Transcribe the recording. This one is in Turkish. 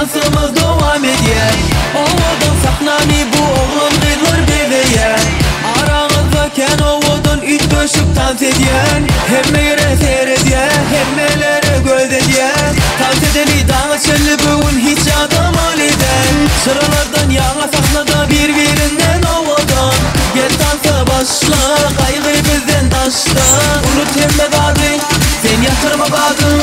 dansımız devam ediyor. Ovadan saknani bu oğlum kıyılır bebeğe. Aranızdayken ovadan üç döşüp dans ediyen. Hemme yere seyrediyor, hemmelere göz ediyor. Dans edeli dans çölü bugün hiç adam oliden. Sıralardan yana sahnada birbirinden ovadan. Gel dansa başla, kaygı bizden taşla. Unut hemme kadın, sen yatırma kadın.